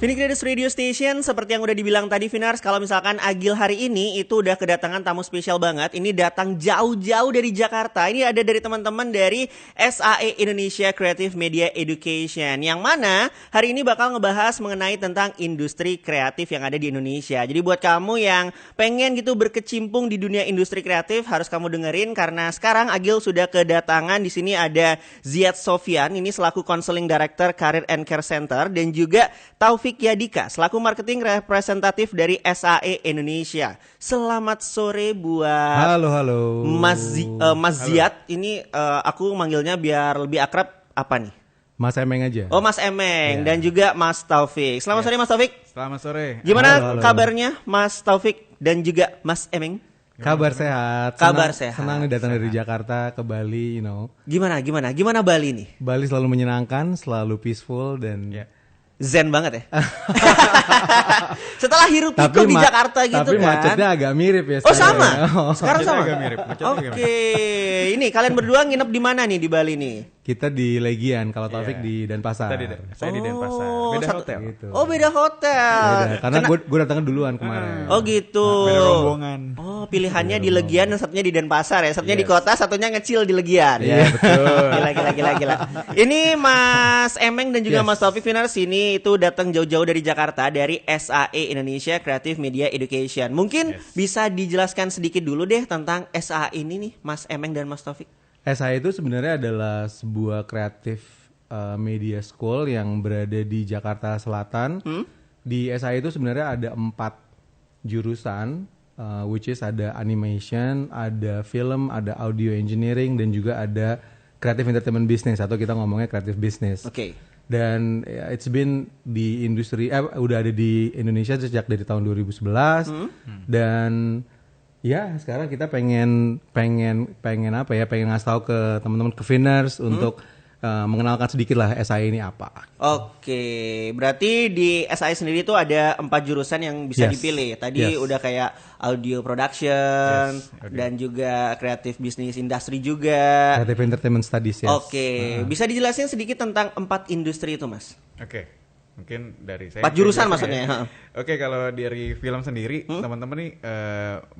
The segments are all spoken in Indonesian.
Finicredits Radio Station, seperti yang udah dibilang tadi Finars, kalau misalkan Agil hari ini itu udah kedatangan tamu spesial banget. Ini datang jauh-jauh dari Jakarta. Ini ada dari teman-teman dari SAE Indonesia Creative Media Education, yang mana hari ini bakal ngebahas mengenai tentang industri kreatif yang ada di Indonesia. Jadi buat kamu yang pengen gitu berkecimpung di dunia industri kreatif, harus kamu dengerin karena sekarang Agil sudah kedatangan. Di sini ada Ziad Sofyan, ini selaku Counseling Director Career and Care Center, dan juga Taufik Yadika selaku marketing representatif dari SAE Indonesia. Selamat sore buat Halo. Mas Ziad. Ini aku manggilnya biar lebih akrab apa nih? Mas Emeng aja. Oh, Mas Emeng, dan juga Mas Taufik. Selamat sore Mas Taufik. Selamat sore. Gimana kabarnya Mas Taufik dan juga Mas Emeng? Kabar sehat. Sehat. Senang nih datang dari Jakarta ke Bali, Gimana Bali nih? Bali selalu menyenangkan, selalu peaceful dan Zen banget ya. Setelah hirup pikuk di Jakarta gitu tapi kan. Tapi macetnya agak mirip ya. Oh sama? Sekarang sama? Agak mirip. Oke. Ini kalian berdua nginep di mana nih di Bali nih? Kita di Legian, kalau Taufik di Denpasar. Saya di Denpasar. Beda hotel. Gitu. Oh, beda hotel. Beda. Karena gue datangnya duluan kemarin. Oh gitu. Beda rombongan. Oh, pilihannya di Legian dan satunya di Denpasar ya. Satunya di kota, satunya ngecil di Legian. Iya, betul. Gila. Ini Mas Emeng dan juga Mas Taufik Finars ini itu datang jauh-jauh dari Jakarta, dari SAE Indonesia Creative Media Education. Mungkin bisa dijelaskan sedikit dulu deh tentang SAE ini nih, Mas Emeng dan Mas Taufik. SAE itu sebenarnya adalah sebuah kreatif media school yang berada di Jakarta Selatan. Di SAE itu sebenarnya ada 4 jurusan, which is ada animation, ada film, ada audio engineering, dan juga ada creative entertainment business atau kita ngomongnya creative business. Oke. Dan it's been di industri udah ada di Indonesia sejak dari tahun 2011 dan ya sekarang kita pengen ngasih tahu ke teman-teman ke Finers untuk mengenalkan sedikit lah SAE ini apa. Oke, berarti di SAE sendiri itu ada 4 jurusan yang bisa dipilih. Tadi udah kayak audio production dan juga creative business industry juga. Creative entertainment studies, Oke, bisa dijelasin sedikit tentang 4 industri itu, Mas? Oke. Mungkin dari saya 4 jurusan maksudnya. Ya. Oke, kalau dari film sendiri teman-teman nih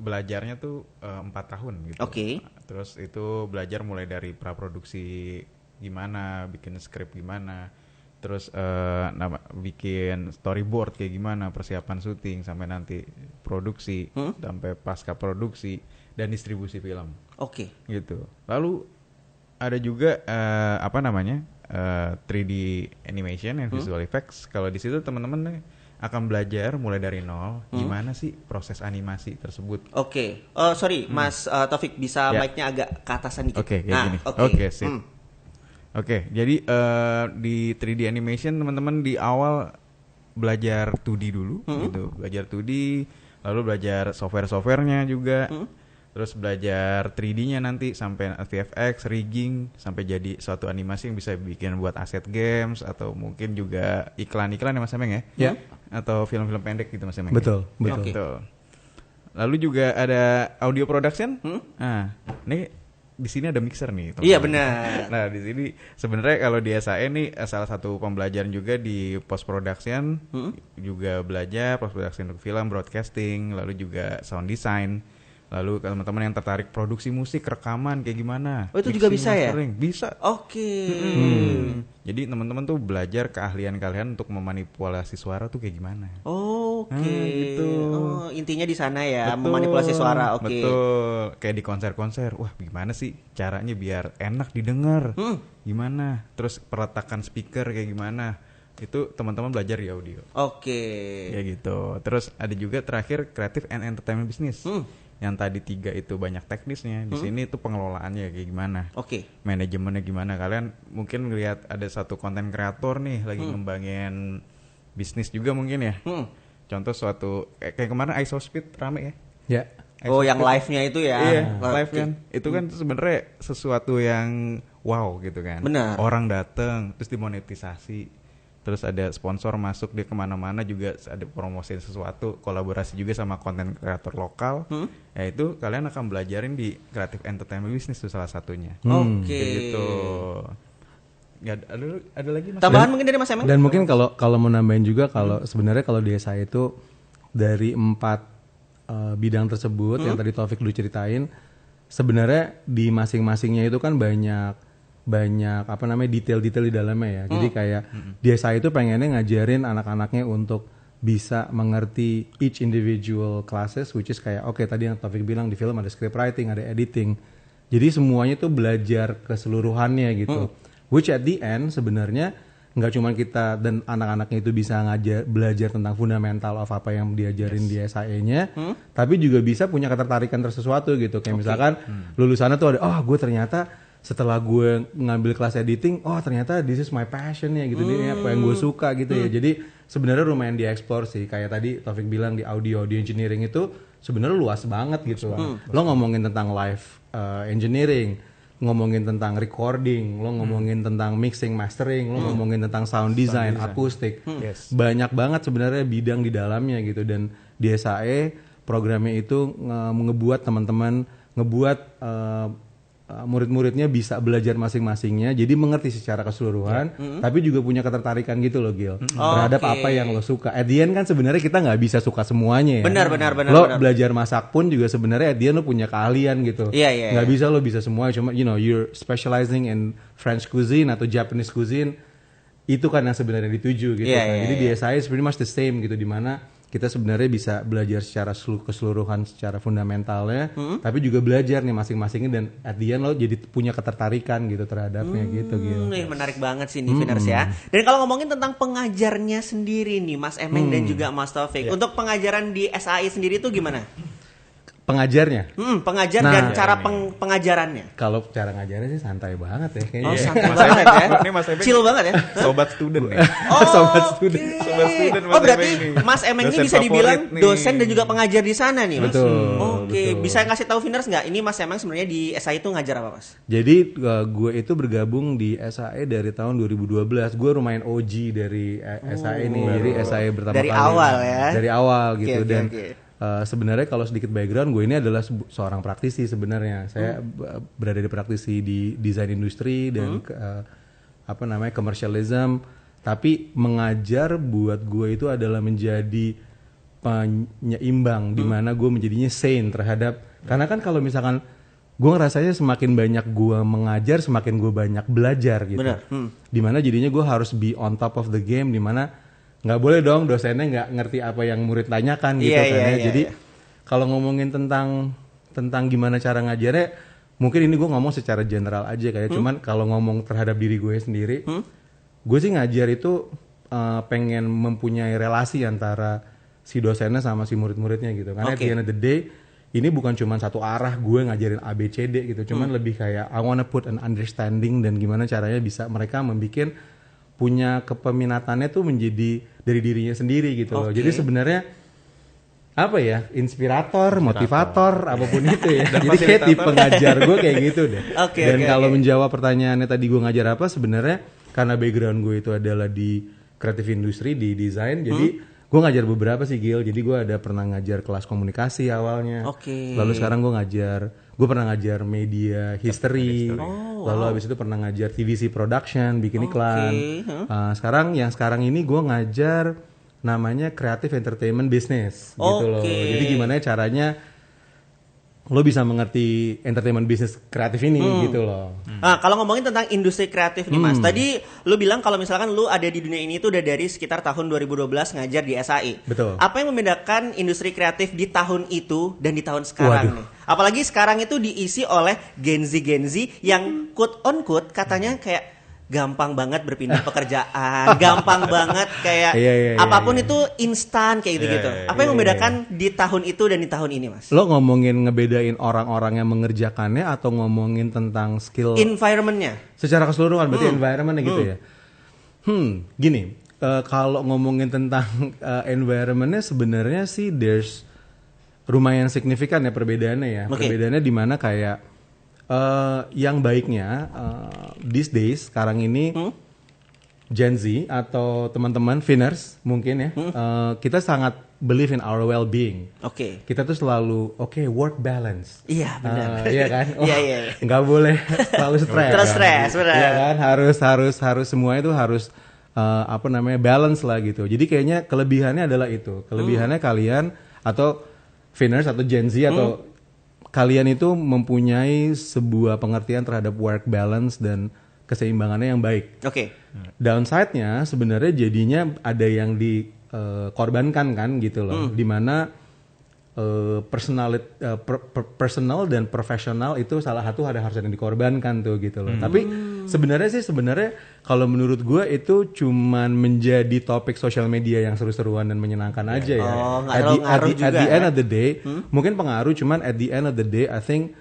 belajarnya tuh 4 tahun gitu. Oke. Terus itu belajar mulai dari praproduksi gimana, bikin skrip gimana, terus bikin storyboard kayak gimana, persiapan syuting sampai nanti produksi, sampai pasca produksi dan distribusi film. Oke. Gitu. Lalu ada juga 3D animation and visual effects. Kalau di situ teman-teman akan belajar mulai dari nol gimana sih proses animasi tersebut. Oke. Sorry, Mas Taufik, bisa mic-nya agak ke atasan dikit. Oke, kayak gini. Oke, sip. Oke, jadi di 3D animation teman-teman di awal belajar 2D dulu gitu. Belajar 2D, lalu belajar software-softwarenya juga. Terus belajar 3D-nya nanti sampai VFX, rigging, sampai jadi suatu animasi yang bisa bikin buat aset games atau mungkin juga iklan-iklan ya Mas Emeng ya? Ya. Atau film-film pendek gitu Mas Emeng. Betul. Betul. Lalu juga ada audio production. Nah, ini di sini ada mixer nih. Iya benar. Nah, di sini sebenarnya kalau di SAE nih salah satu pembelajaran juga di post production, juga belajar post production untuk film, broadcasting, lalu juga sound design. Lalu teman-teman yang tertarik produksi musik, rekaman kayak gimana? Oh, itu juga bisa mastering. ya? Bisa. Oke. Jadi teman-teman tuh belajar keahlian kalian untuk memanipulasi suara tuh kayak gimana? Oke. Gitu. Oh, intinya di sana ya, memanipulasi suara. Oke. Betul. Kayak di konser-konser. Wah, gimana sih caranya biar enak didengar? Gimana? Terus peletakan speaker kayak gimana? Itu teman-teman belajar di audio. Oke. Kayak gitu. Terus ada juga terakhir creative and entertainment business. Yang tadi 3 itu banyak teknisnya. Di sini itu pengelolaannya kayak gimana? Oke. Manajemennya gimana? Kalian mungkin ngelihat ada satu konten kreator nih lagi ngembangin bisnis juga mungkin ya. Contoh suatu kayak kemarin iSoSpeed rame ya. Ya. Oh, yang live-nya itu ya. Iya, live kan. Itu kan sebenarnya sesuatu yang wow gitu kan. Benar. Orang datang terus dimonetisasi. Terus ada sponsor masuk, dia kemana-mana juga ada promosiin sesuatu, kolaborasi juga sama konten kreator lokal. Ya itu kalian akan belajarin di creative entertainment business itu salah satunya. Oke. Gitu. Nggak ada lagi Mas. Tambahan mungkin dari Mas Emeng? Dan mungkin kalau mau nambahin juga kalau sebenarnya kalau di SAE itu dari 4 bidang tersebut yang tadi Taufik dulu ceritain, sebenarnya di masing-masingnya itu kan banyak apa namanya detail-detail di dalamnya ya. Jadi kayak di SAE itu pengennya ngajarin anak-anaknya untuk bisa mengerti each individual classes, which is kayak oke, tadi yang Taufik bilang di film ada script writing, ada editing. Jadi semuanya tuh belajar keseluruhannya gitu. Which at the end sebenarnya nggak cuma kita dan anak-anaknya itu bisa belajar tentang fundamental of apa yang diajarin di SAE-nya, tapi juga bisa punya ketertarikan sesuatu gitu. Kayak misalkan lulusannya tuh ada, gue ternyata setelah gue ngambil kelas editing, ternyata this is my passion ya gitu, ini apa yang gue suka gitu ya. Jadi sebenarnya lumayan dieksplor sih. Kayak tadi Taufik bilang di audio engineering itu sebenarnya luas banget gitu. Lo ngomongin tentang live engineering, ngomongin tentang recording, lo ngomongin tentang mixing, mastering, lo ngomongin tentang sound design, akustik. Banyak banget sebenarnya bidang di dalamnya gitu. Dan di SAE programnya itu ngebuat teman-teman, murid-muridnya bisa belajar masing-masingnya, jadi mengerti secara keseluruhan, tapi juga punya ketertarikan gitu loh Gil, terhadap apa yang lo suka. At the end kan sebenarnya kita nggak bisa suka semuanya ya. Benar. Lo belajar masak pun juga sebenarnya at the end lo punya keahlian gitu. Nggak bisa lo bisa semua, cuma you're specializing in French cuisine atau Japanese cuisine, itu kan yang sebenarnya dituju gitu kan. Jadi di SAE is pretty much the same gitu, dimana kita sebenarnya bisa belajar secara keseluruhan, secara fundamentalnya, tapi juga belajar nih masing-masingnya, dan at the end lo jadi punya ketertarikan gitu terhadapnya gitu. Menarik banget sih nih Viners ya. Dan kalau ngomongin tentang pengajarnya sendiri nih Mas Emeng dan juga Mas Taufik, untuk pengajaran di SAE sendiri itu gimana? Pengajarnya? Pengajar dan cara pengajarannya. Kalau cara ngajarnya sih santai banget ya kayaknya. Santai banget ya. Ini Mas Emeng Chill banget ya. Sobat student nih. Sobat student. Sobat student Mas berarti Emeng nih. Mas Emeng ini Dosen bisa dibilang favorit nih. dosen dan juga pengajar di sana nih Mas. Betul. Bisa ngasih tahu Viners nggak? Ini Mas Emeng sebenarnya di SAE itu ngajar apa Mas? Jadi gue itu bergabung di SAE dari tahun 2012. Gue lumayan OG dari SAE nih. Jadi SAE pertama Dari kali. awal ya. Dari awal gitu. Dan Oke. sebenarnya kalau sedikit background, gue ini adalah seorang praktisi sebenarnya. Saya berada di praktisi di desain industri dan commercialism. Tapi mengajar buat gue itu adalah menjadi penyeimbang, di mana gue menjadinya sane terhadap, karena kan kalau misalkan gue ngerasanya semakin banyak gue mengajar, semakin gue banyak belajar gitu. Benar. Dimana jadinya gue harus be on top of the game, dimana nggak boleh dong dosennya nggak ngerti apa yang murid tanyakan gitu kan ya. Jadi kalau ngomongin tentang gimana cara ngajarnya, mungkin ini gue ngomong secara general aja kayak. Cuman kalau ngomong terhadap diri gue sendiri, gue sih ngajar itu pengen mempunyai relasi antara si dosennya sama si murid-muridnya gitu. Karena at the end of the day, ini bukan cuma satu arah gue ngajarin ABCD gitu. Cuman lebih kayak I wanna put an understanding, dan gimana caranya bisa mereka membikin punya kepeminatannya tuh menjadi dari dirinya sendiri gitu loh. Jadi sebenarnya apa ya, inspirator, motivator, apapun itu ya. Jadi kayak tipe pengajar gue kayak gitu deh. Dan kalau menjawab pertanyaannya tadi gue ngajar apa, sebenarnya karena background gue itu adalah di kreatif industri, di desain, jadi gue ngajar beberapa sih Gil. Jadi gue ada pernah ngajar kelas komunikasi awalnya. Lalu sekarang gue pernah ngajar media history. Lalu habis itu pernah ngajar TVC production, bikin iklan. Sekarang ini gue ngajar namanya creative entertainment business gitu loh. Jadi gimana caranya lo bisa mengerti entertainment business kreatif ini gitu loh. Nah, kalau ngomongin tentang industri kreatif nih Mas, tadi lo bilang kalau misalkan lo ada di dunia ini itu udah dari sekitar tahun 2012 ngajar di SAE. Betul. Apa yang membedakan industri kreatif di tahun itu dan di tahun sekarang nih? Apalagi sekarang itu diisi oleh Gen Z yang quote on quote katanya kayak gampang banget berpindah pekerjaan, gampang banget kayak apapun itu instan kayak gitu-gitu. Apa yang membedakan di tahun itu dan di tahun ini, Mas? Lo ngomongin ngebedain orang-orang yang mengerjakannya atau ngomongin tentang skill environment-nya? Secara keseluruhan berarti environment-nya gitu ya. Gini, kalau ngomongin tentang environment-nya sebenarnya sih there's lumayan signifikan ya perbedaannya ya. Perbedaannya di mana kayak yang baiknya these days sekarang ini Gen Z atau teman-teman Finners mungkin ya, kita sangat believe in our well-being. Oke. Kita tuh selalu work balance. Iya benar. Iya kan? Iya. Nggak boleh selalu stres. Terus stres, benar. Iya kan? Harus semua itu harus balance lah gitu. Jadi kayaknya kelebihannya adalah itu. Kelebihannya kalian atau Finners atau Gen Z atau kalian itu mempunyai sebuah pengertian terhadap work balance dan keseimbangannya yang baik. Oke. Downside-nya sebenarnya jadinya ada yang dikorbankan kan gitu loh, dimana personal dan profesional itu salah satu harus yang dikorbankan tuh gitu loh. Tapi sebenarnya kalau menurut gue itu cuman menjadi topik sosial media yang seru-seruan dan menyenangkan aja ya. At the end of the day, mungkin pengaruh, cuman at the end of the day I think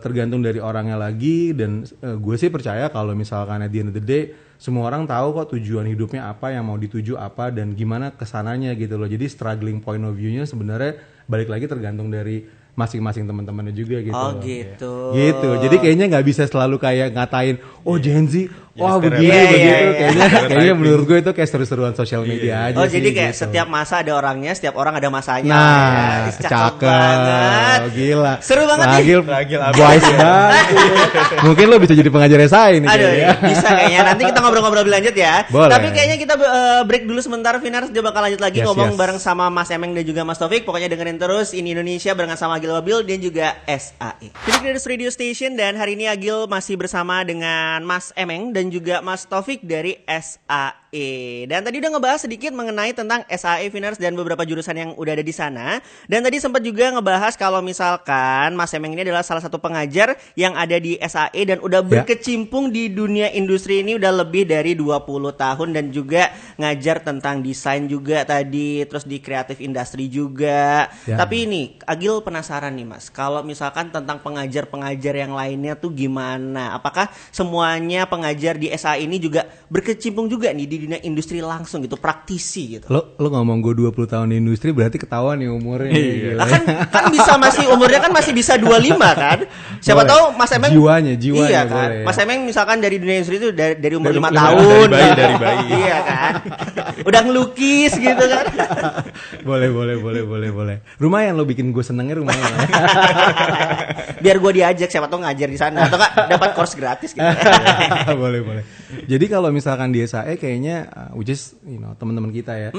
tergantung dari orangnya lagi, dan gue sih percaya kalau misalkan at the end of the day semua orang tahu kok tujuan hidupnya apa, yang mau dituju apa, dan gimana kesananya gitu loh. Jadi struggling point of view-nya sebenarnya balik lagi tergantung dari masing-masing teman-temannya juga gitu. Oh gitu. Gitu. Jadi kayaknya nggak bisa selalu kayak ngatain, Gen Z, begini begitu. Kayaknya menurut gue itu kayak seru-seruan sosial media aja. Oh jadi kayak gitu. setiap masa ada orangnya, setiap orang ada masanya. Nah, cakep banget. Gila. Seru banget nih. Wise banget. Mungkin lo bisa jadi pengajar SAI nih. Aduh, bisa kayaknya. Nanti kita ngobrol-ngobrol lebih lanjut ya. Boleh. Tapi kayaknya kita break dulu sebentar, Finners. Dia bakal lanjut lagi ngomong bareng sama Mas Emeng dan juga Mas Taufik. Pokoknya dengerin terus ini Indonesia barengan sama Agil Wabil dan juga SAE. Phoenix Radio Station, dan hari ini Agil masih bersama dengan Mas Emeng dan juga Mas Taufik dari SAE. Dan tadi udah ngebahas sedikit mengenai tentang SAE, Finners, dan beberapa jurusan yang udah ada di sana. Dan tadi sempat juga ngebahas kalau misalkan Mas Emeng ini adalah salah satu pengajar yang ada di SAE dan udah berkecimpung di dunia industri ini udah lebih dari 20 tahun, dan juga ngajar tentang desain juga tadi, terus di kreatif industri juga. Tapi ini Agil penasaran nih Mas, kalau misalkan tentang pengajar-pengajar yang lainnya tuh gimana? Apakah semuanya pengajar di SAE ini juga berkecimpung juga nih di dunia industri langsung gitu, praktisi gitu? Lo ngomong gue 20 tahun di industri berarti ketahuan nih umurnya. Lah kan bisa masih umurnya kan masih bisa 25 kan? Siapa tahu Mas Emeng jiwanya iya kan. Boleh. Mas Emeng misalkan dari dunia industri itu dari umur 5 tahun. Dari bayi. Iya kan. Udah ngelukis gitu kan. Boleh. Lumayan lo bikin gue senengnya lumayan. Biar gue diajak, siapa tahu ngajar di sana atau enggak dapat course gratis gitu. Boleh. Jadi kalau misalkan di SAE kayaknya which is teman-teman kita ya.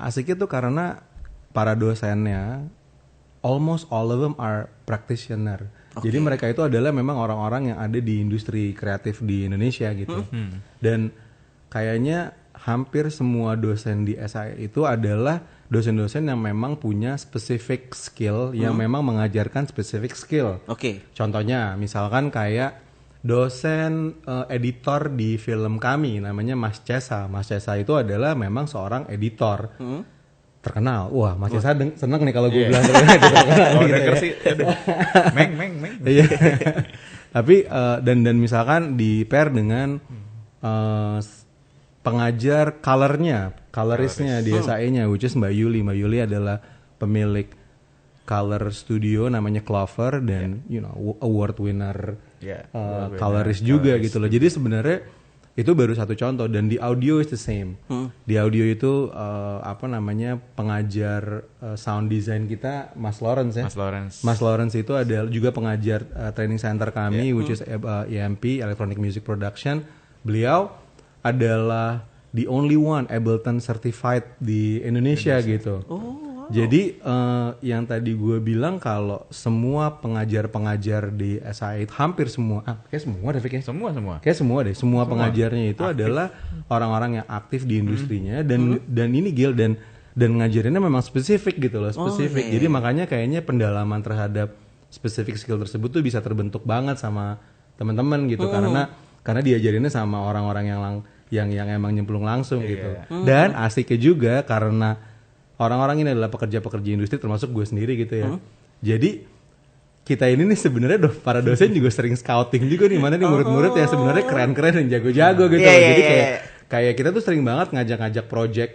Asiknya tuh karena para dosennya almost all of them are practitioner. Jadi mereka itu adalah memang orang-orang yang ada di industri kreatif di Indonesia gitu. Dan kayaknya hampir semua dosen di SAE itu adalah dosen-dosen yang memang punya specific skill, yang memang mengajarkan specific skill. Contohnya misalkan kayak dosen editor di film kami namanya Mas Cesa. Mas Cesa itu adalah memang seorang editor terkenal. Wah, Mas Cesa seneng nih kalau gue bilang terkenal. Denger sih. Meng. Iya. Tapi dan misalkan di pair dengan pengajar colorisnya di SAE-nya, which is Mbak Yuli. Mbak Yuli adalah pemilik color studio namanya Clover, dan award winner colorist juga gitu loh. Jadi sebenarnya itu baru satu contoh, dan di audio is the same. Di audio itu pengajar sound design kita Mas Lawrence ya. Mas Lawrence itu adalah juga pengajar training center kami, which is EMP, Electronic Music Production. Beliau adalah the only one Ableton certified di Indonesia. Gitu. Jadi yang tadi gue bilang kalau semua pengajar-pengajar di SAE hampir semua, kayak semua deh, semua pengajarnya itu adalah orang-orang yang aktif di industrinya, dan ini Gil, dan ngajarinnya memang spesifik gitu loh, spesifik. Jadi makanya kayaknya pendalaman terhadap spesifik skill tersebut tuh bisa terbentuk banget sama teman-teman gitu, karena diajarinnya sama orang-orang yang emang nyemplung langsung gitu. Dan asiknya juga karena orang-orang ini adalah pekerja-pekerja industri, termasuk gue sendiri gitu ya. Jadi kita ini nih sebenarnya para dosen juga sering scouting juga nih, mana nih murid-murid yang sebenarnya keren-keren dan jago-jago gitu. Jadi kayak kita tuh sering banget ngajak-ngajak project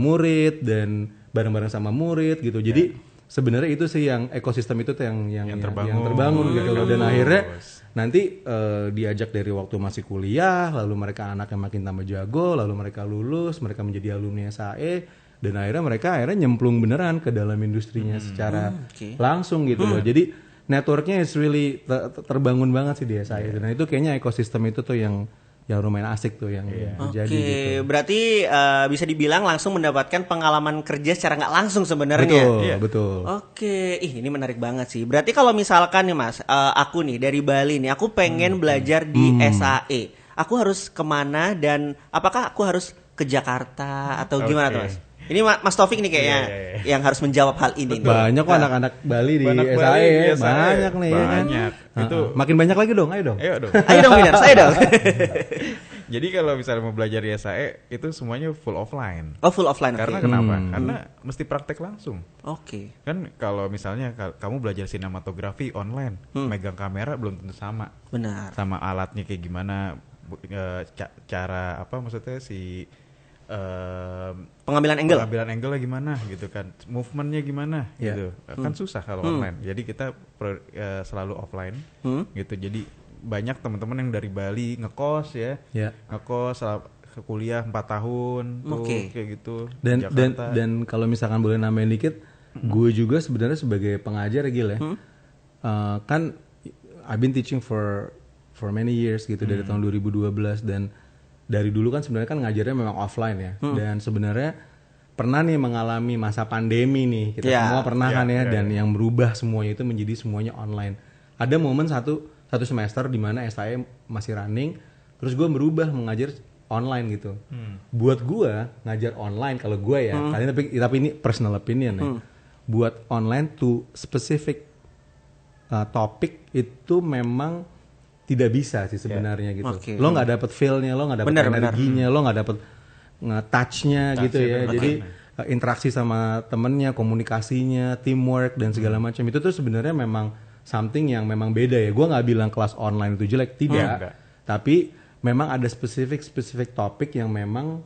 murid dan bareng-bareng sama murid gitu. Jadi sebenarnya itu sih yang ekosistem itu tuh yang terbangun gitu loh. Dan akhirnya nanti diajak dari waktu masih kuliah, lalu mereka anaknya makin tambah jago, lalu mereka lulus, mereka menjadi alumni SAE, dan akhirnya mereka nyemplung beneran ke dalam industrinya secara langsung gitu loh. Jadi networknya is really terbangun banget sih di SAE. Dan itu kayaknya ekosistem itu tuh yang lumayan asik tuh yang terjadi gitu. Berarti bisa dibilang langsung mendapatkan pengalaman kerja secara nggak langsung sebenarnya. Betul. Oke, ini menarik banget sih. Berarti kalau misalkan nih Mas, aku nih dari Bali nih, aku pengen belajar di SAE. Aku harus kemana dan apakah aku harus ke Jakarta atau gimana tuh Mas? Ini Mas Taufik nih kayaknya yang harus menjawab hal ini. Banyak kok anak-anak Bali di SAE, banyak nih. Banyak. Itu makin banyak lagi dong, ayo dong. Ayo dong. Ayo dong Winners, ayo dong. Jadi kalau misalnya mau belajar di SAE itu semuanya full offline. Oh, full offline. Karena kenapa? Karena mesti praktek langsung. Oke. Kan kalau misalnya kamu belajar sinematografi online, megang kamera belum tentu sama. Benar. Sama alatnya kayak gimana, cara apa maksudnya pengambilan angle gimana gitu kan, movementnya gimana gitu kan susah kalau online. Jadi kita selalu offline gitu. Jadi banyak teman-teman yang dari Bali ngekos ngekos ke kuliah 4 tahun tuh kayak gitu dan kalau misalkan boleh nambahin dikit, gue juga sebenarnya sebagai pengajar Gil ya, kan I've been teaching for many years gitu dari tahun 2012, dan dari dulu kan sebenarnya kan ngajarnya memang offline ya. Dan sebenarnya pernah nih mengalami masa pandemi nih. Kita semua pernah kan ya. Dan yang berubah semuanya itu menjadi semuanya online. Ada momen satu semester di mana SAE masih running. Terus gue berubah mengajar online gitu. Buat gue ngajar online, kalau gue ya. Tapi ini personal opinion ya. Buat online to specific topik itu memang tidak bisa sih sebenarnya gitu. Lo nggak dapet feel-nya, lo nggak dapet energinya, lo nggak dapet touch-nya gitu ya. Jadi interaksi sama temennya, komunikasinya, teamwork dan segala macam itu tuh sebenarnya memang something yang memang beda ya. Gue nggak bilang kelas online itu jelek, tidak. Tapi memang ada spesifik topik yang memang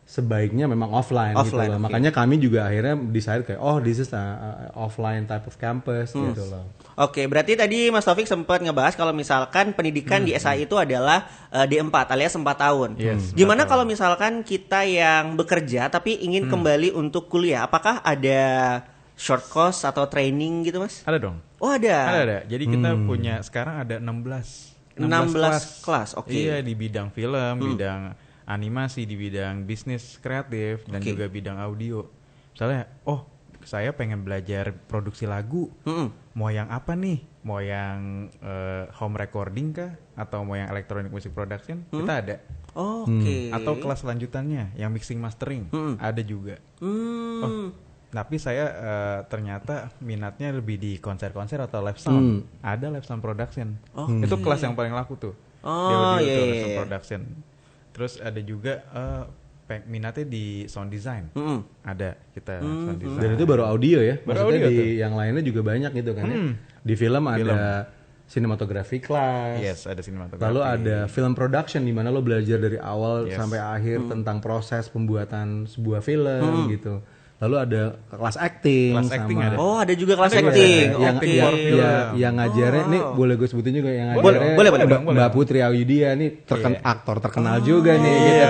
sebaiknya memang offline gitu loh. Makanya kami juga akhirnya decide kayak this is a offline type of campus gitu loh. Oke, berarti tadi Mas Taufik sempat ngebahas kalau misalkan pendidikan di SAE itu adalah D4 alias 4 tahun. Gimana kalau misalkan kita yang bekerja tapi ingin kembali untuk kuliah? Apakah ada short course atau training gitu Mas? Ada dong. Oh ada. Ada. Jadi kita punya sekarang ada 16 kelas. Oke. Iya, di bidang film, bidang animasi, di bidang bisnis kreatif dan juga bidang audio. Misalnya, saya pengen belajar produksi lagu. Mau yang apa nih? Mau yang home recording kah? Atau mau yang electronic music production? Kita ada. Atau kelas lanjutannya yang mixing mastering ada juga. Tapi saya ternyata minatnya lebih di konser-konser atau live sound. Ada live sound production. Itu kelas yang paling laku tuh. Live sound production. Terus ada juga minatnya di sound design. Ada kita sound design. Dan itu baru audio ya. Maksudnya di yang lainnya juga banyak gitu kan ya. Di film ada cinematography class. Yes, ada cinematography. Lalu ada film production di mana lo belajar dari awal sampai akhir tentang proses pembuatan sebuah film gitu. Lalu ada kelas acting sama ada. Oh, ada juga kelas acting. Yang ngajarnya nih boleh gue sebutin juga yang ngajarnya boleh. Mbak Putri Awidia nih aktor terkenal juga nih gitu.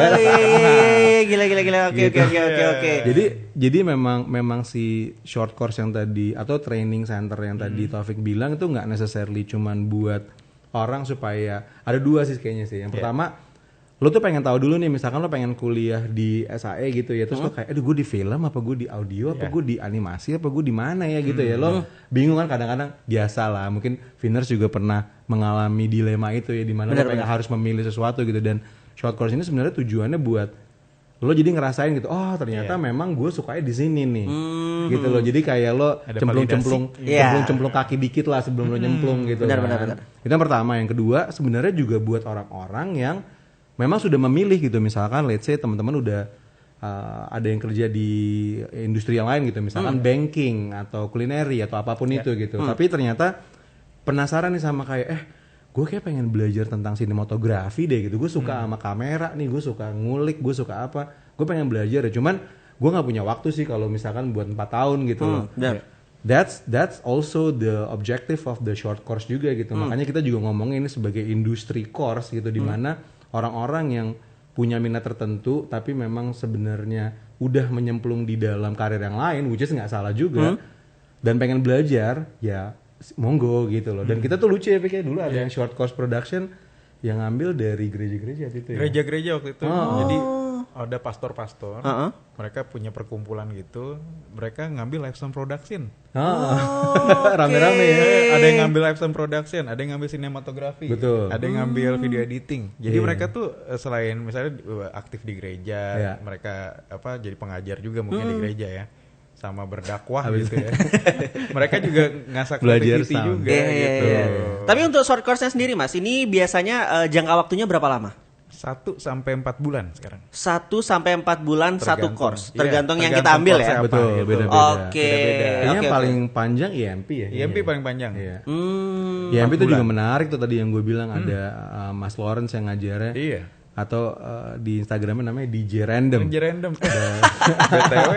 Gila. Oke. Jadi memang si short course yang tadi atau training center yang tadi Taufik bilang itu nggak necessarily cuman buat orang supaya ada dua sih kayaknya sih. Yang pertama, lo tuh pengen tahu dulu nih, misalkan lo pengen kuliah di SAE gitu ya, terus lo kayak, gue di film apa gue di audio apa gue di animasi apa gue di mana ya gitu ya, lo bingung kan kadang-kadang. Biasa lah, mungkin Winners juga pernah mengalami dilema itu ya, di mana lo pengen harus memilih sesuatu gitu. Dan short course ini sebenarnya tujuannya buat lo jadi ngerasain gitu, ternyata memang gue sukanya di sini nih, gitu loh. Jadi kayak lo cemplung kaki dikit lah sebelum lo nyemplung gitu. Benar. Itu yang pertama. Yang kedua sebenarnya juga buat orang-orang yang memang sudah memilih gitu, misalkan let's say teman-teman udah ada yang kerja di industri yang lain gitu, misalkan banking atau kulineri atau apapun itu gitu. Tapi ternyata penasaran nih sama kayak gue kayak pengen belajar tentang sinematografi deh gitu. Gue suka sama kamera nih, gue suka ngulik, gue suka apa. Gue pengen belajar ya, cuman gue nggak punya waktu sih kalau misalkan buat 4 tahun gitu loh. that's also the objective of the short course juga gitu. Makanya kita juga ngomongin ini sebagai industry course gitu, di mana orang-orang yang punya minat tertentu tapi memang sebenarnya udah menyemplung di dalam karir yang lain, which is nggak salah juga, dan pengen belajar, ya monggo gitu loh. Dan kita tuh lucu ya, pikir dulu ada yang short course production yang ngambil dari gereja-gereja gitu ya. Gereja-gereja waktu itu. Jadi ada pastor-pastor, mereka punya perkumpulan gitu, mereka ngambil live sound production. Rame-rame ya. Ada yang ngambil live sound production, ada yang ngambil sinematografi, Betul. ada yang ngambil video editing. Jadi mereka tuh selain misalnya aktif di gereja, mereka jadi pengajar juga mungkin di gereja ya, sama berdakwah gitu ya. Mereka juga ngasak belajar creativity sound juga gitu. Tapi untuk short course-nya sendiri Mas, ini biasanya jangka waktunya berapa lama? 1 sampai 4 bulan sekarang. 1 sampai 4 bulan satu course, tergantung yang kita tergantung ambil ya. course-nya apa Betul, gitu. beda-beda. Oke. Kayaknya paling panjang IMP ya. IMP paling panjang. Iya. IMP itu juga menarik tuh, tadi yang gue bilang ada Mas Lawrence yang ngajarnya. Iya. Atau di Instagramnya namanya DJ Random. DJ Random. BTW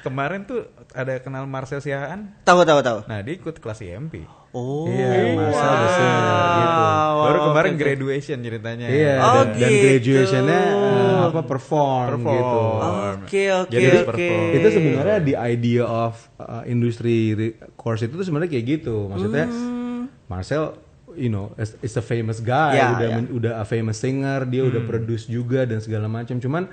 kemarin tuh ada kenal Marcel Siahaan. Tahu. Nah, dia ikut kelas IMP. Oh. Iya, Marcel gitu. Baru kemarin graduation ceritanya. Iya, dan graduationnya perform gitu. Oke. Itu sebenarnya the idea of industry course itu tuh sebenarnya kayak gitu. Maksudnya Marcel, you know, is a famous guy, udah a famous singer, dia udah produce juga dan segala macam. Cuman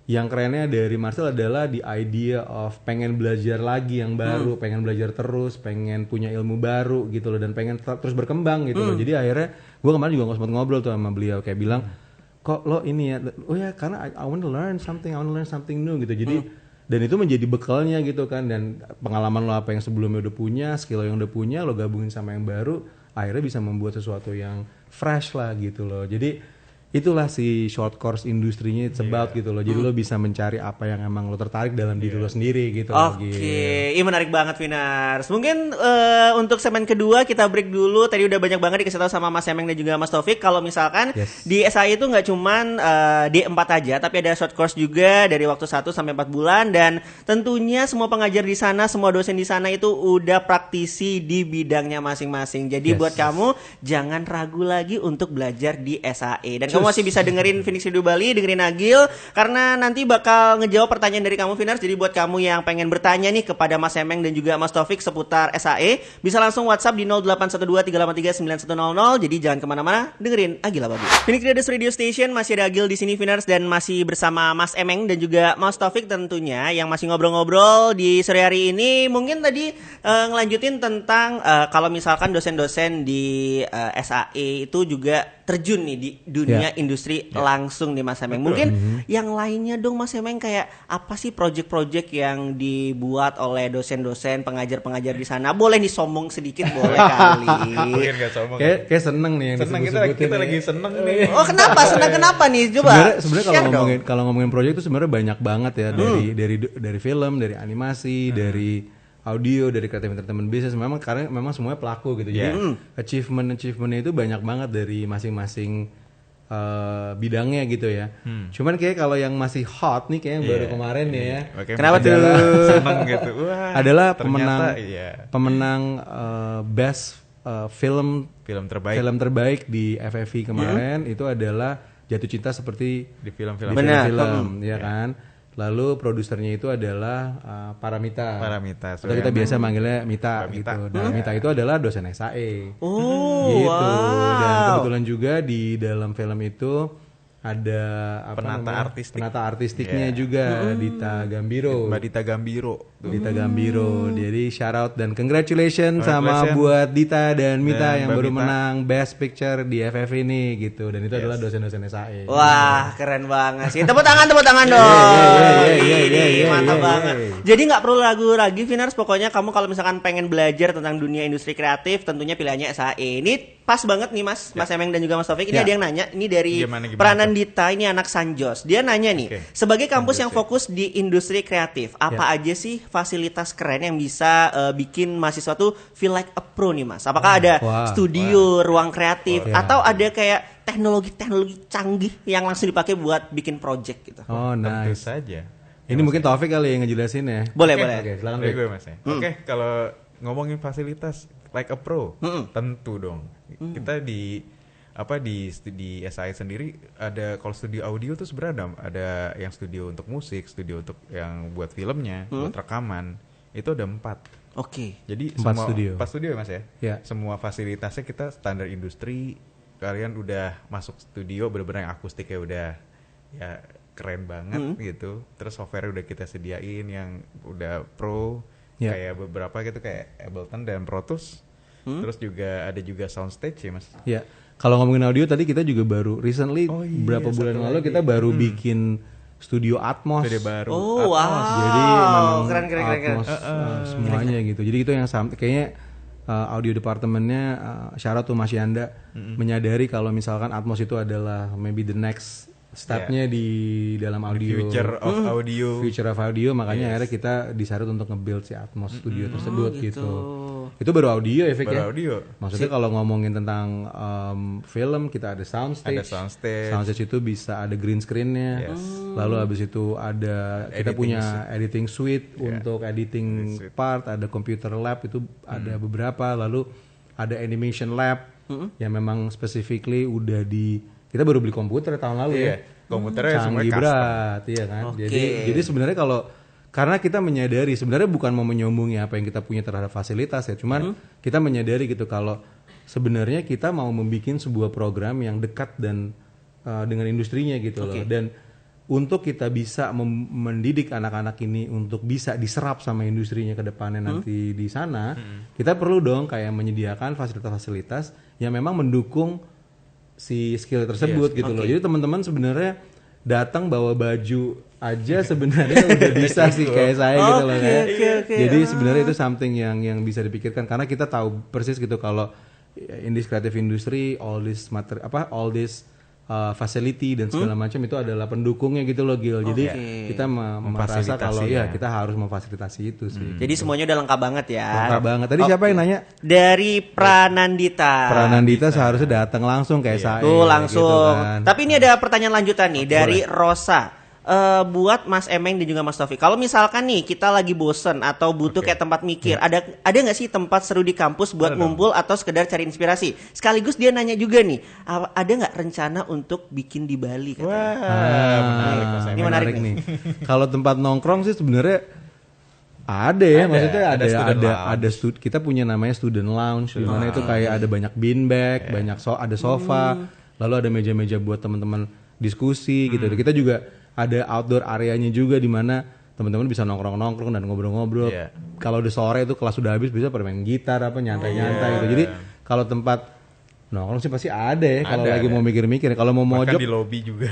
yang kerennya dari Marcel adalah the idea of pengen belajar lagi yang baru, pengen belajar terus, pengen punya ilmu baru gitu loh, dan pengen terus berkembang gitu loh. Jadi akhirnya gue kemarin juga sempat ngobrol tuh sama beliau, kayak bilang, kok lo ini ya, oh ya karena I want to learn something new gitu. Jadi dan itu menjadi bekalnya gitu kan, dan pengalaman lo apa yang sebelumnya udah punya, skill yang udah punya, lo gabungin sama yang baru, akhirnya bisa membuat sesuatu yang fresh lah gitu loh. Jadi itulah si short course industrinya it's about gitu loh. Jadi lo bisa mencari apa yang emang lo tertarik dalam diri lo sendiri gitu. Oke, ini menarik banget Vinars. Mungkin untuk segmen kedua kita break dulu. Tadi udah banyak banget dikasih tahu sama Mas Emeng dan juga Mas Taufik kalau misalkan di SAI itu nggak cuman D4 aja, tapi ada short course juga dari waktu 1 sampai 4 bulan, dan tentunya semua pengajar di sana, semua dosen di sana itu udah praktisi di bidangnya masing-masing. Jadi buat kamu jangan ragu lagi untuk belajar di SAI. Dan kamu masih bisa dengerin Phoenix Radio Bali, dengerin Agil, karena nanti bakal ngejawab pertanyaan dari kamu Vinars. Jadi buat kamu yang pengen bertanya nih kepada Mas Emeng dan juga Mas Taufik seputar SAE, bisa langsung WhatsApp di 0812-383-9100. Jadi jangan kemana-mana, dengerin Agil Abadi. Phoenix Radio Station, masih ada Agil di sini Vinars, dan masih bersama Mas Emeng dan juga Mas Taufik tentunya yang masih ngobrol-ngobrol di sore hari ini. Mungkin tadi ngelanjutin tentang kalau misalkan dosen-dosen di SAE itu juga terjun nih di dunia industri langsung nih Mas Emeng. Mungkin yang lainnya dong Mas Emeng, kayak apa sih project-project yang dibuat oleh dosen-dosen, pengajar-pengajar di sana? Boleh nih sombong sedikit, boleh kali. Kayak seneng nih yang seneng, disebut-sebutin. kita lagi seneng nih. Oh kenapa? Senang kenapa nih? Coba. Sebenarnya kalau ngomongin project itu sebenarnya banyak banget ya, dari film, dari animasi, dari audio, dari creative entertainment business, karena memang semuanya pelaku gitu. Jadi achievementnya itu banyak banget dari masing-masing bidangnya gitu ya. Cuman kayak kalau yang masih hot nih, kayak yang baru kemarin ya. Kenapa tuh? Seneng gitu. Wah, adalah ternyata, pemenang best film terbaik di FFI kemarin. Itu adalah Jatuh Cinta Seperti di film-film. Ya kan. Lalu produsernya itu adalah Paramita. Atau kita biasa manggilnya Mita gitu. Dan Mita itu adalah dosen SAE. Gitu. Wow. Dan kebetulan juga di dalam film itu ada penata artistiknya juga, Dita Gambiro. Mbak Dita Gambiro. Jadi shout out dan congratulations sama buat Dita dan Mita yang baru menang Best Picture di FF ini gitu. Dan itu adalah dosen-dosen SAE. Wah, keren banget sih. Tepuk tangan dong. Mantap banget. Jadi nggak perlu ragu lagi Vinars, pokoknya kamu kalau misalkan pengen belajar tentang dunia industri kreatif, tentunya pilihannya SAE. Ini pas banget nih Mas Emeng dan juga Mas Taufik. Ini ada yang nanya, ini dari Peranan Dita, ini anak Sanjos. Dia nanya nih, sebagai kampus yang fokus di industri kreatif, apa aja sih fasilitas keren yang bisa bikin mahasiswa tuh feel like a pro nih Mas? Apakah ada studio, ruang kreatif, atau ada kayak teknologi canggih yang langsung dipakai buat bikin project gitu? Oh, nice. Tentu saja. Ini mungkin Taufik kali yang ngejelasin ya. Boleh, Oke, boleh. Oke, silakan Dari Fik. gue mas ya. Oke, kalau ngomongin fasilitas like a pro, tentu dong. Kita di SAI sendiri ada, kalau studio audio tuh sebenarnya ada yang studio untuk musik, studio untuk yang buat filmnya, buat rekaman. Itu ada 4. Oke. Jadi 4 studio. 4 studio ya mas ya. Ya. Semua fasilitasnya kita standar industri. Kalian udah masuk studio bener-bener yang akustiknya udah ya keren banget gitu. Terus software udah kita sediain yang udah pro, Ya. kayak beberapa gitu kayak Ableton dan Pro Tools. Terus juga ada juga soundstage ya mas. Ya, kalau ngomongin audio tadi kita juga baru recently Oh iya, berapa bulan satu lalu lagi. kita baru bikin studio Atmos. Studio baru. Oh, Atmos. wow. Jadi memang keren. Atmos semuanya gitu. Jadi itu yang kayaknya audio departemennya syarat tuh Mas Yanda menyadari kalau misalkan Atmos itu adalah maybe the next stepnya di dalam audio. Future of audio. Future of audio, makanya akhirnya kita disyarat untuk nge-build si Atmos studio tersebut gitu. Itu baru audio ya Fik Baru ya? audio. Maksudnya kalau ngomongin tentang film kita ada soundstage. Ada soundstage. Soundstage itu bisa ada green screen-nya. Lalu habis itu ada kita punya editing suite untuk editing part, ada computer lab itu ada beberapa, lalu ada animation lab yang memang specifically udah kita baru beli komputer tahun lalu ya. Komputernya semuanya Canggih custom. berat, iya kan. Jadi sebenarnya karena kita menyadari sebenarnya bukan mau menyombongi apa yang kita punya terhadap fasilitas ya, cuman kita menyadari gitu kalau sebenarnya kita mau membuat sebuah program yang dekat dan dengan industrinya gitu loh. Dan untuk kita bisa mendidik anak-anak ini untuk bisa diserap sama industrinya ke depannya nanti di sana, kita perlu dong kayak menyediakan fasilitas-fasilitas yang memang mendukung si skill tersebut gitu loh. Jadi teman-teman sebenarnya datang bawa baju aja sebenarnya udah bisa sih kayak saya gitu loh kan. Jadi sebenarnya itu something yang bisa dipikirkan karena kita tahu persis gitu kalau in this creative industry all this facility dan segala macam itu adalah pendukungnya gitu loh Gil. Jadi kita merasa kalau ya kita harus memfasilitasi itu sih. Jadi semuanya udah lengkap banget ya. Lengkap banget. Tadi siapa yang nanya? Dari Pranandita. Pranandita seharusnya datang langsung kayak saya. Tuh langsung. Gitu kan. Tapi ini ada pertanyaan lanjutan nih dari Rosa. Buat Mas Emeng dan juga Mas Taufik. Kalau misalkan nih kita lagi bosen atau butuh kayak tempat mikir, ada nggak sih tempat seru di kampus buat ngumpul atau sekedar cari inspirasi? Sekaligus dia nanya juga nih, ada nggak rencana untuk bikin di Bali? Katanya. Wah, menarik Mas Ini Emeng. menarik nih. Kalau tempat nongkrong sih sebenarnya ada ya, maksudnya ada student kita punya namanya student lounge, di mana itu kayak ada banyak beanbag, banyak ada sofa, lalu ada meja-meja buat teman-teman diskusi gitu. Kita juga ada outdoor areanya juga di mana teman-teman bisa nongkrong-nongkrong dan ngobrol-ngobrol. Kalau udah sore itu kelas udah habis bisa pada main gitar apa nyantai-nyantai gitu. Jadi kalau tempat nongkrong sih pasti ada ya kalau lagi mau mikir-mikir. Kalau mau mojok di lobby juga.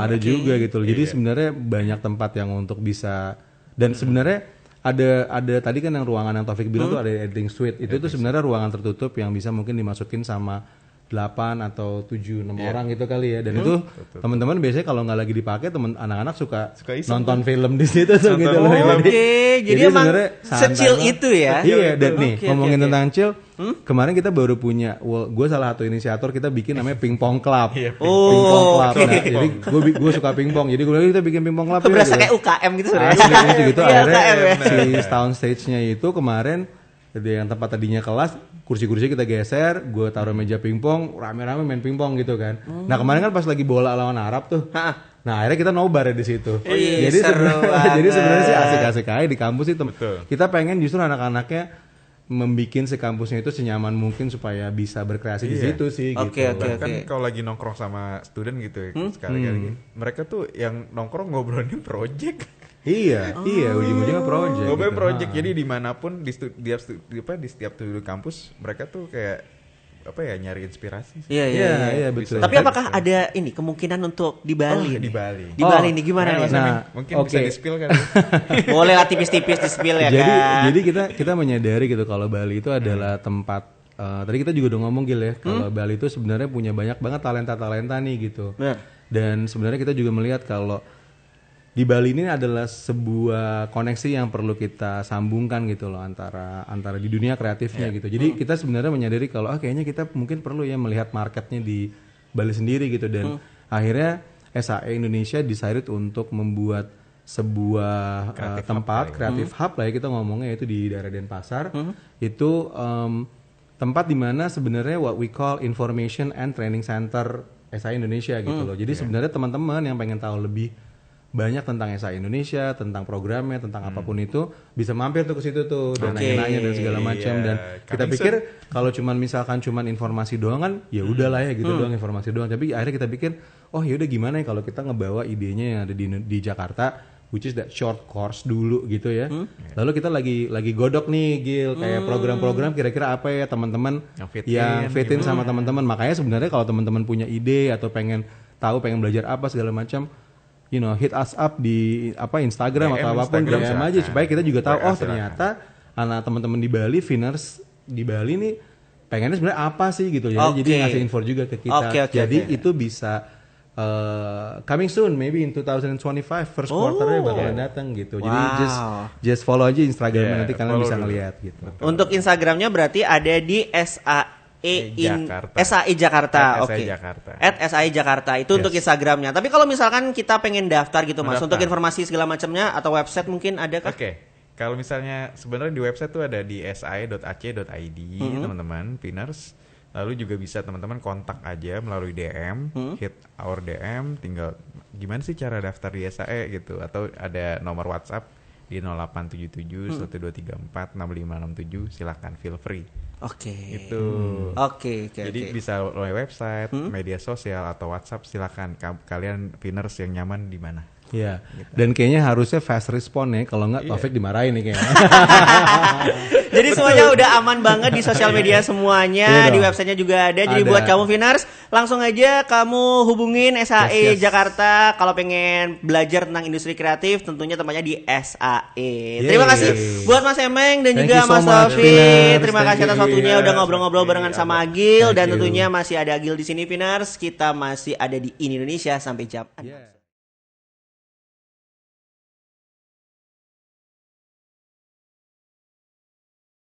ada juga gitu loh. Jadi sebenarnya banyak tempat yang untuk bisa dan sebenarnya ada tadi kan yang ruangan yang Taufik bilang tuh ada editing suite. Itu tuh sebenarnya ruangan tertutup yang bisa mungkin dimasukin sama 8 atau 7 6 orang gitu kali ya. Dan itu teman-teman biasanya kalau nggak lagi dipakai anak-anak suka nonton film di situ tuh gitu loh. Jadi emang sebenarnya secil santai itu ya. Iya, dan nih ngomongin tentang chill, kemarin kita baru punya, gue salah satu inisiator kita bikin namanya pingpong club. Pingpong club. Nah, jadi gue suka pingpong. Jadi gue bilang kita bikin pingpong club. Berasa kayak UKM gitu sebenarnya. Asli gitu. Iya, Akhirnya UKM ya. si sound stage-nya itu kemarin jadi yang tempat tadinya kelas, kursi-kursi kita geser, gue taruh meja pingpong, rame-rame main pingpong gitu kan. Nah kemarin kan pas lagi bola lawan Arab tuh, nah akhirnya kita nobar ya di situ. Jadi sebenarnya sih asik-asik aja di kampus itu. Kita pengen justru anak-anaknya membikin si kampusnya itu senyaman mungkin supaya bisa berkreasi di situ sih. Oke. Bahkan kalau lagi nongkrong sama student gitu ya, sekali-kali mereka tuh yang nongkrong ngobrolin project. Iya, ujung-ujungnya project. Ngobrolin gitu. project. Jadi dimanapun di setiap studio kampus mereka tuh kayak nyari inspirasi. Iya, betul. Tapi apakah ada ini kemungkinan untuk di Bali? Di Bali. Di Bali nih gimana nih? Mungkin bisa di-spill kan. Boleh lah tipis-tipis di-spill ya kan. Jadi kita menyadari gitu kalau Bali itu adalah tempat tadi kita juga udah ngomong Gil ya, kalau Bali itu sebenarnya punya banyak banget talenta-talenta nih gitu. Dan sebenarnya kita juga melihat kalau di Bali ini adalah sebuah koneksi yang perlu kita sambungkan gitu loh antara di dunia kreatifnya gitu. Jadi kita sebenarnya menyadari kalau kayaknya kita mungkin perlu ya melihat marketnya di Bali sendiri gitu dan akhirnya SAE Indonesia decided untuk membuat sebuah Creative tempat hub kreatif hub lah ya kita ngomongnya, yaitu di daerah Denpasar. Itu tempat di mana sebenarnya what we call information and training center SAI Indonesia gitu loh. Jadi sebenarnya teman-teman yang pengen tahu lebih banyak tentang SAI Indonesia, tentang programnya, tentang apapun itu bisa mampir tuh ke situ tuh dan nanya-nanya dan segala macam. Dan kita pikir kalau misalkan informasi doang kan ya udahlah ya gitu doang, informasi doang. Tapi akhirnya kita pikir oh ya udah gimana ya kalau kita ngebawa idenya yang ada di Jakarta, which is that short course dulu gitu ya. Lalu kita lagi godok nih Gil, kayak program-program kira-kira apa ya teman-teman yang fitin sama teman-teman. Makanya sebenarnya kalau teman-teman punya ide atau pengen tahu, pengen belajar apa segala macam, hit us up di Instagram atau apapun, DM aja supaya kita juga tahu ternyata anak teman-teman di Bali, Finers di Bali nih pengennya sebenarnya apa sih gitu ya. Jadi ngasih info juga ke kita. Jadi itu bisa coming soon, maybe in 2025 first quarter-nya bakalan datang gitu. Jadi just follow aja Instagramnya, nanti kalian bisa ngeliat gitu. Untuk Instagramnya berarti ada di SAE Jakarta. Oke. @SAE Jakarta itu untuk Instagramnya. Tapi kalau misalkan kita pengen daftar gitu Mas, untuk informasi segala macamnya atau website mungkin ada kah? Oke. Kalau misalnya sebenarnya di website tuh ada di sae.ac.id teman-teman, Piners. Lalu juga bisa teman-teman kontak aja melalui DM, hit our DM, tinggal gimana sih cara daftar di SAE gitu, atau ada nomor WhatsApp di 0877 1234 6567, silakan feel free. Itu. Jadi bisa melalui website, media sosial atau WhatsApp, silakan kalian Piners yang nyaman di mana. Iya. Gitu. Dan kayaknya harusnya fast respon ya, kalau nggak Taufik dimarahin nih kayaknya. Jadi semuanya udah aman banget di sosial media semuanya, di websitenya juga ada. Jadi buat kamu Finers, langsung aja kamu hubungin SAE Jakarta kalau pengen belajar tentang industri kreatif, tentunya tempatnya di SAE. Terima kasih buat Mas Emeng dan juga Mas Taufik. Terima kasih atas waktunya udah ngobrol-ngobrol barengan sama Agil, dan tentunya masih ada Agil di sini Finers. Kita masih ada di Indonesia sampai jam.